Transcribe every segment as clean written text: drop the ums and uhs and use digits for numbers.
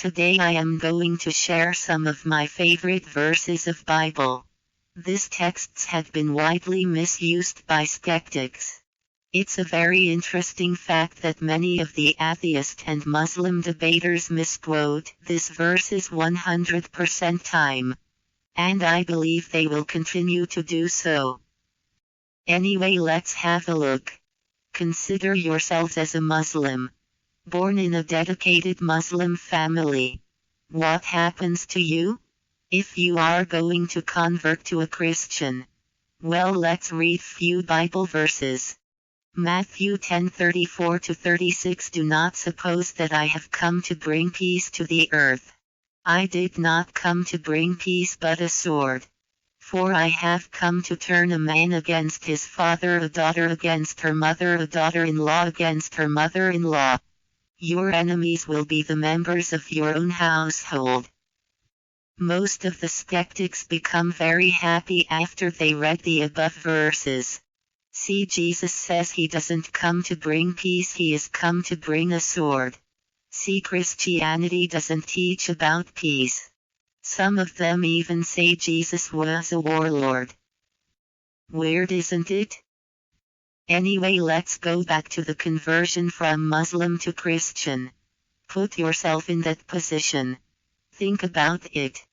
Today I am going to share some of my favorite verses of Bible. These texts have been widely misused by skeptics. It's a very interesting fact that many of the atheist and Muslim debaters misquote these verses 100% time. And I believe they will continue to do so. Anyway, let's have a look. Consider yourselves as a Muslim, born in a dedicated Muslim family. What happens to you? If you are going to convert to a Christian, well, let's read few Bible verses. Matthew 10:34-36. Do not suppose that I have come to bring peace to the earth. I did not come to bring peace but a sword. For I have come to turn a man against his father, a daughter against her mother, a daughter-in-law against her mother-in-law. Your enemies will be the members of your own household. Most of the skeptics become very happy after they read the above verses. See, Jesus says he doesn't come to bring peace, he is come to bring a sword. See, Christianity doesn't teach about peace. Some of them even say Jesus was a warlord. Weird, isn't it? Anyway, let's go back to the conversion from Muslim to Christian. Put yourself in that position. Think about it.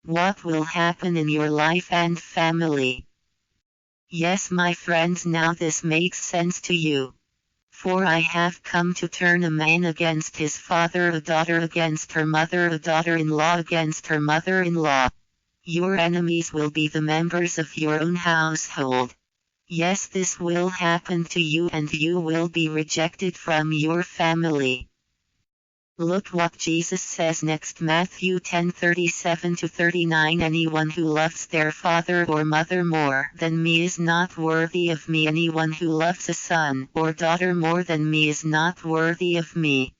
What will happen in your life and family? Yes, my friends, now this makes sense to you. For I have come to turn a man against his father, a daughter against her mother, a daughter-in-law against her mother-in-law. Your enemies will be the members of your own household. Yes, this will happen to you and you will be rejected from your family. Look what Jesus says next, Matthew 10:37-39. Anyone who loves their father or mother more than me is not worthy of me. Anyone who loves a son or daughter more than me is not worthy of me.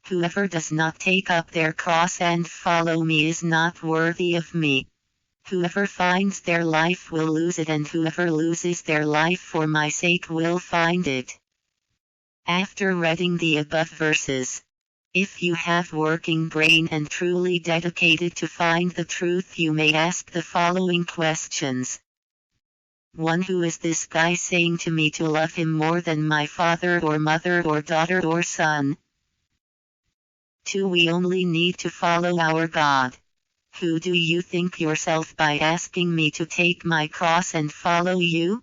Whoever does not take up their cross and follow me is not worthy of me. Whoever finds their life will lose it, and whoever loses their life for my sake will find it. After reading the above verses, if you have working brain and truly dedicated to find the truth, you may ask the following questions. 1. Who is this guy saying to me to love him more than my father or mother or daughter or son? 2. We only need to follow our God. Who do you think yourself by asking me to take my cross and follow you?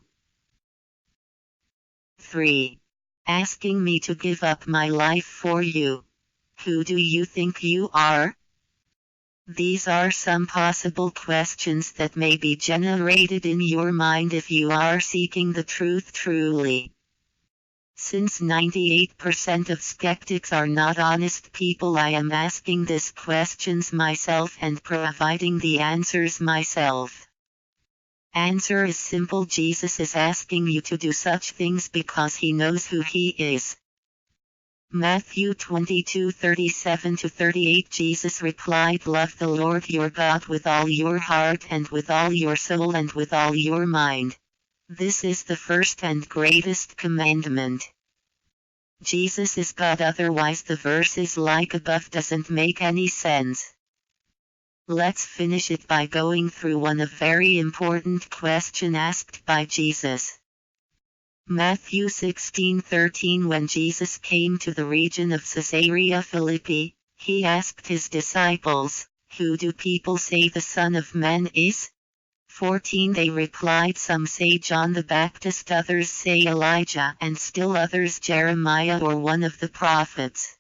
3. Asking me to give up my life for you. Who do you think you are? These are some possible questions that may be generated in your mind if you are seeking the truth truly. Since 98% of skeptics are not honest people, I am asking these questions myself and providing the answers myself. Answer is simple. Jesus is asking you to do such things because he knows who he is. Matthew 22:37-38. Jesus replied, love the Lord your God with all your heart and with all your soul and with all your mind. This is the first and greatest commandment. Jesus is God, otherwise the verses like above doesn't make any sense. Let's finish it by going through one of very important question asked by Jesus. Matthew 16:13. When Jesus came to the region of Caesarea Philippi, he asked his disciples, who do people say the Son of Man is? 14. They replied, some say John the Baptist, others say Elijah, and still others Jeremiah or one of the prophets.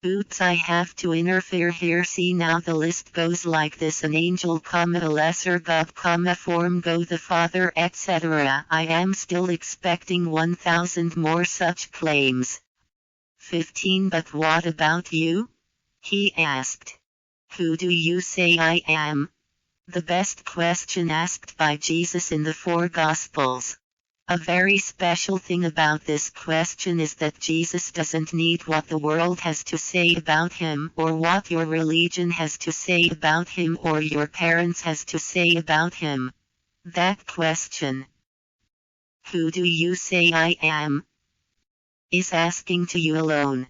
Oops, I have to interfere here. See, now the list goes like this: an angel, a lesser God, form go the Father, etc. I am still expecting 1,000 more such claims. 15. But what about you? He asked. Who do you say I am? The best question asked by Jesus in the 4 Gospels. A very special thing about this question is that Jesus doesn't need what the world has to say about him, or what your religion has to say about him, or your parents has to say about him. That question, who do you say I am, is asking to you alone.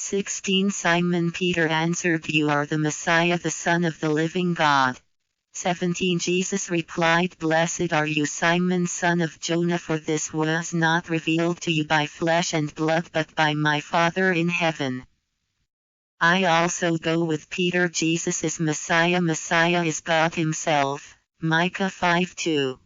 16 Simon Peter answered, You are the Messiah, the Son of the living God. 17 Jesus replied, Blessed are you, Simon, son of Jonah, for this was not revealed to you by flesh and blood, but by my Father in heaven. I also go with Peter. Jesus is Messiah. Messiah is God himself. Micah 5:2.